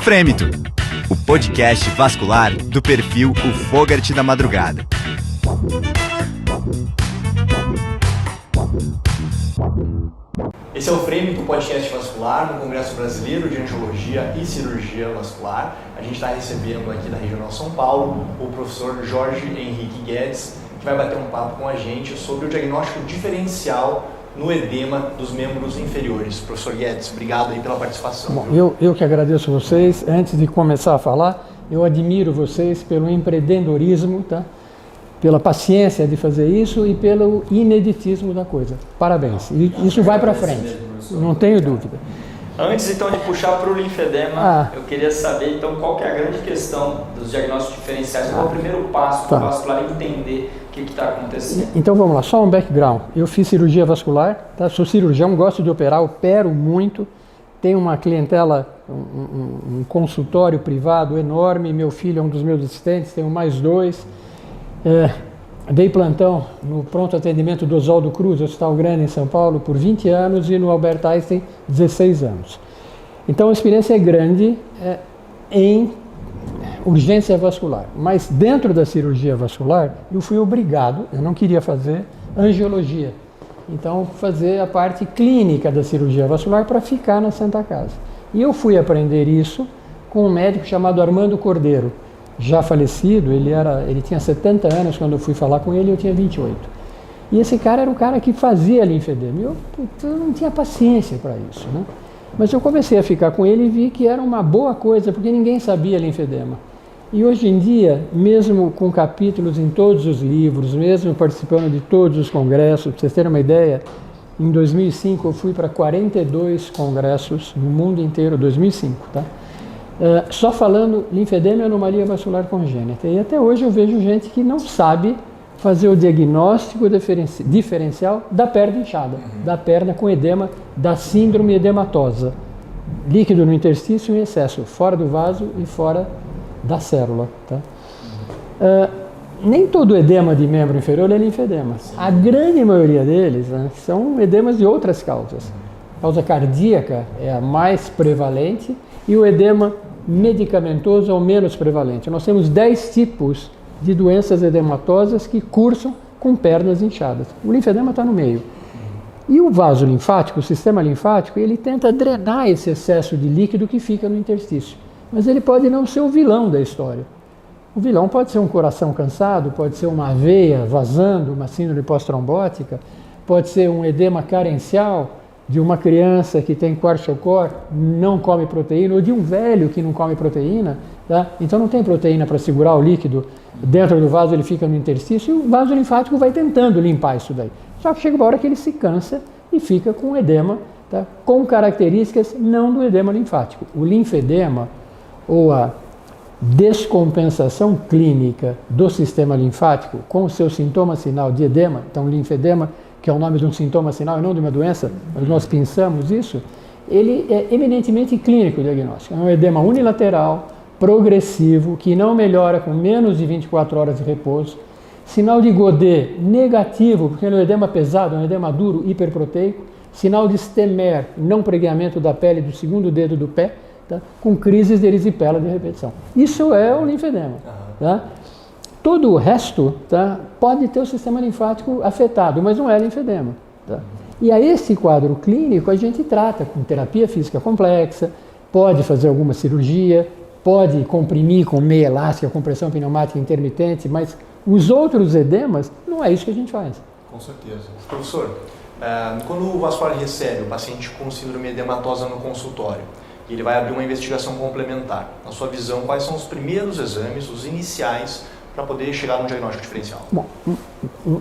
Frêmito, o podcast vascular do perfil O Fogart da Madrugada. Esse é o Frêmito, o podcast vascular no Congresso Brasileiro de Angiologia e Cirurgia Vascular. A gente está recebendo aqui da Regional São Paulo o professor Jorge Henrique Guedes, que vai bater um papo com a gente sobre o diagnóstico diferencial no edema dos membros inferiores. Professor Guedes, obrigado aí pela participação. Bom, eu que agradeço vocês. Antes de começar a falar, eu admiro vocês pelo empreendedorismo, tá? Pela paciência de fazer isso e pelo ineditismo da coisa. Parabéns. E isso vai para frente, não tenho dúvida. Antes então de puxar para o linfedema, eu queria saber então qual que é a grande questão dos diagnósticos diferenciais, qual é o primeiro passo para o vascular entender o que está acontecendo. Então vamos lá, só um background. Eu fiz cirurgia vascular, tá? Sou cirurgião, gosto de operar, opero muito, tenho uma clientela, um consultório privado enorme, meu filho é um dos meus assistentes, tenho mais dois. Dei plantão no pronto atendimento do Oswaldo Cruz, Hospital Grande em São Paulo, por 20 anos e no Albert Einstein 16 anos. Então a experiência é grande em urgência vascular, mas dentro da cirurgia vascular eu fui obrigado, eu não queria fazer angiologia, então fazer a parte clínica da cirurgia vascular para ficar na Santa Casa. E eu fui aprender isso com um médico chamado Armando Cordeiro, já falecido, ele tinha 70 anos quando eu fui falar com ele, eu tinha 28. E esse cara era o cara que fazia linfedema. Eu não tinha paciência para isso, né? Mas eu comecei a ficar com ele e vi que era uma boa coisa, porque ninguém sabia linfedema. E hoje em dia, mesmo com capítulos em todos os livros, mesmo participando de todos os congressos, para vocês terem uma ideia, em 2005 eu fui para 42 congressos no mundo inteiro, 2005, tá? Só falando linfedema e anomalia vascular congênita. E até hoje eu vejo gente que não sabe fazer o diagnóstico diferencial da perna inchada, da perna com edema, da síndrome edematosa. Líquido no interstício em excesso, fora do vaso e fora da célula. Tá? Nem todo edema de membro inferior é linfedema. A grande maioria deles, né, são edemas de outras causas. A causa cardíaca é a mais prevalente e o edema medicamentoso é o menos prevalente. Nós temos 10 tipos de doenças edematosas que cursam com pernas inchadas. O linfedema está no meio. E o vaso linfático, o sistema linfático, ele tenta drenar esse excesso de líquido que fica no interstício. Mas ele pode não ser o vilão da história. O vilão pode ser um coração cansado, pode ser uma veia vazando, uma síndrome pós-trombótica, pode ser um edema carencial de uma criança que tem kwashiorkor, não come proteína, ou de um velho que não come proteína, tá? Então não tem proteína para segurar o líquido dentro do vaso, ele fica no interstício e o vaso linfático vai tentando limpar isso daí. Só que chega uma hora que ele se cansa e fica com edema, tá? Com características não do edema linfático. O linfedema, ou a descompensação clínica do sistema linfático com o seu sintoma sinal de edema, então linfedema, que é o nome de um sintoma sinal e não de uma doença, mas nós pensamos isso, ele é eminentemente clínico o diagnóstico. É um edema unilateral, progressivo, que não melhora com menos de 24 horas de repouso, sinal de Godet negativo, porque ele é um edema pesado, é um edema duro, hiperproteico, sinal de Stemmer, não pregueamento da pele do segundo dedo do pé, tá? Com crises de erisipela de repetição. Isso é o linfedema. Tá? Todo o resto, tá, pode ter o sistema linfático afetado, mas não é linfedema. Tá? E a esse quadro clínico a gente trata com terapia física complexa, pode fazer alguma cirurgia, pode comprimir com meia elástica, compressão pneumática intermitente, mas os outros edemas, não é isso que a gente faz. Com certeza. Professor, quando o vascular recebe o paciente com síndrome edematosa no consultório, ele vai abrir uma investigação complementar. Na sua visão, quais são os primeiros exames, os iniciais, para poder chegar no diagnóstico diferencial? Bom,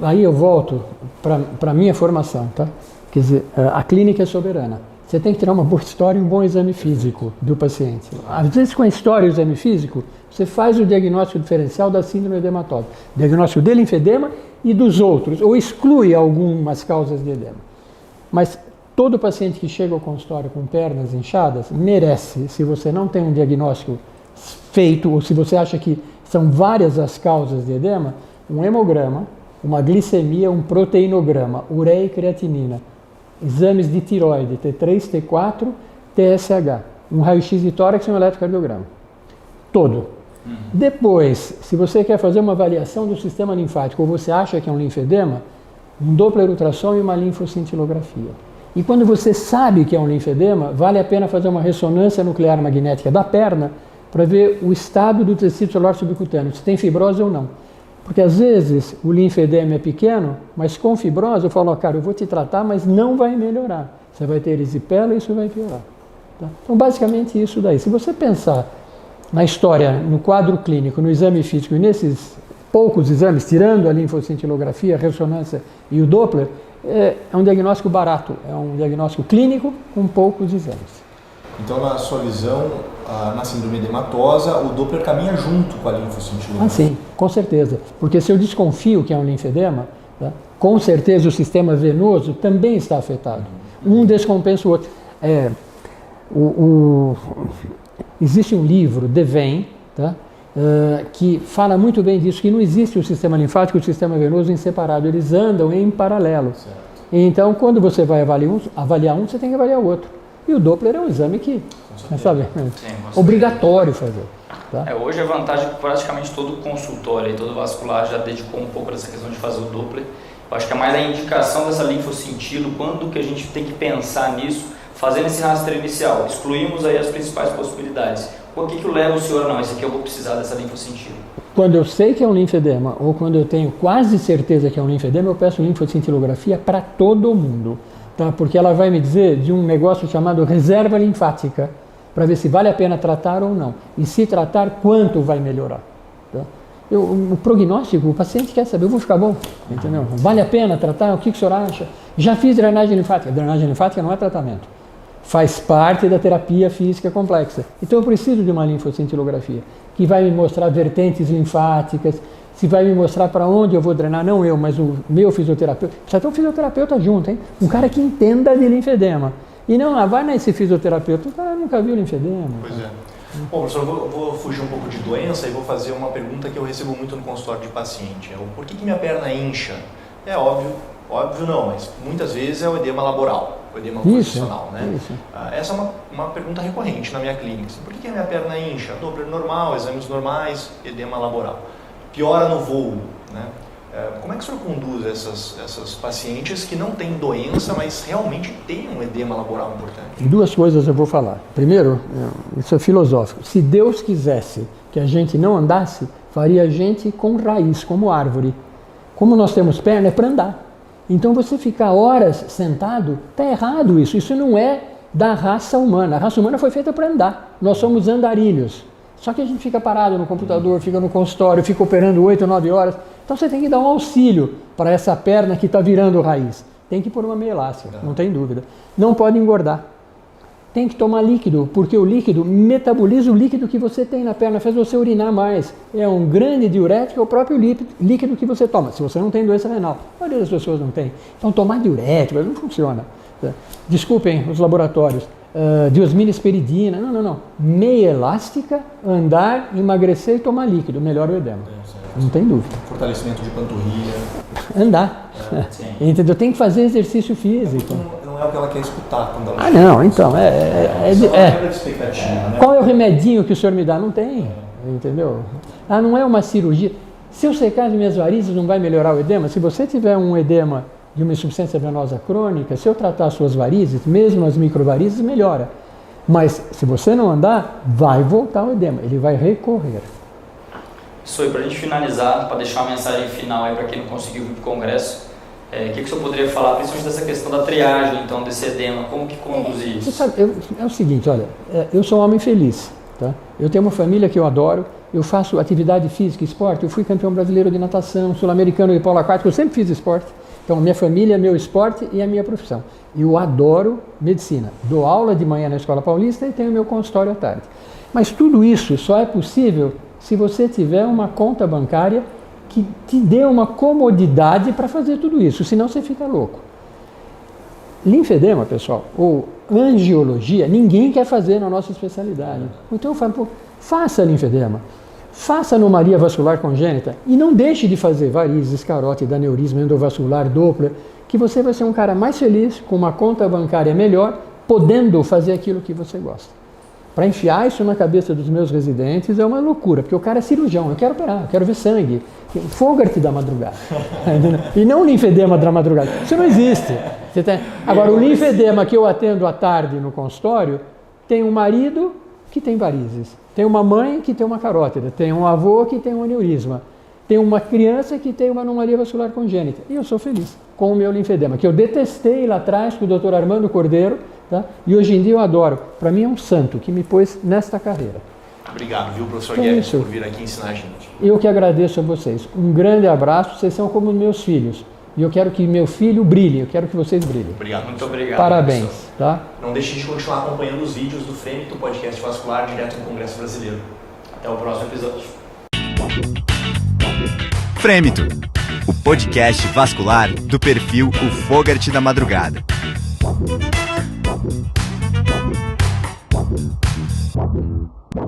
aí eu volto para a minha formação, tá? Quer dizer, a clínica é soberana. Você tem que tirar uma boa história e um bom exame físico do paciente. Às vezes, com a história e o exame físico, você faz o diagnóstico diferencial da síndrome edematosa, diagnóstico de linfedema e dos outros, ou exclui algumas causas de edema. Mas todo paciente que chega ao consultório com pernas inchadas merece, se você não tem um diagnóstico feito, ou se você acha que são várias as causas de edema, um hemograma, uma glicemia, um proteinograma, ureia e creatinina, exames de tiroide, T3, T4, TSH. um raio-x de tórax e um eletrocardiograma. Todo. Depois, se você quer fazer uma avaliação do sistema linfático ou você acha que é um linfedema, um Doppler ultrassom e uma linfocintilografia. E quando você sabe que é um linfedema, vale a pena fazer uma ressonância nuclear magnética da perna para ver o estado do tecido celular subcutâneo, se tem fibrose ou não. Porque às vezes o linfedema é pequeno, mas com fibrose eu falo, cara, eu vou te tratar, mas não vai melhorar. Você vai ter erisipela e isso vai piorar. Tá? Então basicamente isso daí. Se você pensar na história, no quadro clínico, no exame físico e nesses poucos exames, tirando a linfocintilografia, a ressonância e o Doppler, é um diagnóstico barato, é um diagnóstico clínico com poucos exames. Então, na sua visão, na síndrome edematosa, o Doppler caminha junto com a linfocintilografia? Ah, sim, com certeza. Porque se eu desconfio que é um linfedema, tá, com certeza o sistema venoso também está afetado. Um descompensa o outro. Existe um livro, Devane, tá, que fala muito bem disso, que não existe o sistema linfático e o sistema venoso em separado, eles andam em paralelo. Certo. Então, quando você vai avaliar um, você tem que avaliar o outro. E o Doppler é um exame que, sabe, obrigatório fazer. Tá? Hoje a vantagem é que praticamente todo consultório, todo vascular já dedicou um pouco dessa questão de fazer o Doppler. Eu acho que é mais a indicação dessa linfocintilo, quando que a gente tem que pensar nisso, fazendo esse rastreio inicial. Excluímos aí as principais possibilidades. O que leva o senhor, não, esse aqui eu vou precisar dessa linfocintilo? Quando eu sei que é um linfedema, ou quando eu tenho quase certeza que é um linfedema, eu peço linfocintilografia para todo mundo. Tá? Porque ela vai me dizer de um negócio chamado reserva linfática, para ver se vale a pena tratar ou não. E se tratar, quanto vai melhorar. Tá? O prognóstico, o paciente quer saber, eu vou ficar bom, entendeu? Vale a pena tratar? O que o senhor acha? Já fiz drenagem linfática. Drenagem linfática não é tratamento. Faz parte da terapia física complexa. Então eu preciso de uma linfocintilografia, que vai me mostrar vertentes linfáticas, se vai me mostrar para onde eu vou drenar, não eu, mas o meu fisioterapeuta. Precisa ter um fisioterapeuta junto, hein? Um cara que entenda de linfedema. E não, vai nesse fisioterapeuta, o cara nunca viu linfedema. Pois é. Bom, professor, eu vou fugir um pouco de doença e vou fazer uma pergunta que eu recebo muito no consultório de paciente. Por que minha perna incha? É óbvio não, mas muitas vezes é o edema laboral, o edema posicional, né? Isso. Essa é uma pergunta recorrente na minha clínica. Por que a minha perna incha? Doppler normal, exames normais, edema laboral. Piora no voo, né? Como é que o senhor conduz essas pacientes que não têm doença, mas realmente têm um edema laboral importante? Duas coisas eu vou falar. Primeiro, isso é filosófico. Se Deus quisesse que a gente não andasse, faria a gente com raiz, como árvore. Como nós temos perna, é para andar. Então você ficar horas sentado, está errado isso. Isso não é da raça humana. A raça humana foi feita para andar. Nós somos andarilhos. Só que a gente fica parado no computador, fica no consultório, fica operando 8 ou 9 horas. Então você tem que dar um auxílio para essa perna que está virando raiz. Tem que pôr uma meia elástica, não tem dúvida. Não pode engordar. Tem que tomar líquido, porque o líquido metaboliza o líquido que você tem na perna, faz você urinar mais. É um grande diurético, é o próprio líquido que você toma. Se você não tem doença renal, a maioria das pessoas não tem. Então tomar diurético não funciona. Desculpem os laboratórios. Diosminesperidina, não. Meia elástica, andar, emagrecer e tomar líquido, melhora o edema. Não tem dúvida. Fortalecimento de panturrilha. Andar. Entendeu? Tem que fazer exercício físico. Não é o que ela quer escutar quando ela... não, então. Quebra de expectativa, né? Qual é o remedinho que o senhor me dá? Não tem. Entendeu? Não é uma cirurgia. Se eu secar as minhas varizes, não vai melhorar o edema? Se você tiver um edema de uma insuficiência venosa crônica, se eu tratar as suas varizes, mesmo as microvarizes, melhora. Mas se você não andar, vai voltar o edema, ele vai recorrer. Isso aí, para a gente finalizar, para deixar uma mensagem final aí para quem não conseguiu vir para o congresso, o que o senhor poderia falar, principalmente dessa questão da triagem, então, desse edema, como que conduzir isso? Você sabe, é o seguinte, olha, eu sou um homem feliz, tá? Eu tenho uma família que eu adoro, eu faço atividade física, esporte, eu fui campeão brasileiro de natação, sul-americano de polo aquático, eu sempre fiz esporte. Então, minha família, meu esporte e a minha profissão. Eu adoro medicina. Dou aula de manhã na Escola Paulista e tenho meu consultório à tarde. Mas tudo isso só é possível se você tiver uma conta bancária que te dê uma comodidade para fazer tudo isso, senão você fica louco. Linfedema, pessoal, ou angiologia, ninguém quer fazer na nossa especialidade. Então eu falo, faça linfedema. Faça anomalia vascular congênita e não deixe de fazer varizes, carótida, aneurisma, endovascular, Doppler, que você vai ser um cara mais feliz, com uma conta bancária melhor, podendo fazer aquilo que você gosta. para enfiar isso na cabeça dos meus residentes é uma loucura, porque o cara é cirurgião, eu quero operar, eu quero ver sangue. Fogart da madrugada. E não o linfedema da madrugada. Isso não existe. Agora, o linfedema que eu atendo à tarde no consultório, tem um marido que tem varizes, tem uma mãe que tem uma carótida, tem um avô que tem um aneurisma, tem uma criança que tem uma anomalia vascular congênita. E eu sou feliz com o meu linfedema, que eu detestei lá atrás com o Dr. Armando Cordeiro, tá? E hoje em dia eu adoro. Para mim é um santo que me pôs nesta carreira. Obrigado, viu, professor Que Guedes, isso? por vir aqui ensinar a gente. Eu que agradeço a vocês. Um grande abraço, vocês são como meus filhos. E eu quero que meu filho brilhe, eu quero que vocês brilhem. Obrigado. Muito obrigado. Parabéns, professor. tá? Não deixe de continuar acompanhando os vídeos do FREMIT, do podcast vascular, direto no Congresso Brasileiro. Até o próximo episódio. Frêmito, o podcast vascular do perfil O Fogart da Madrugada.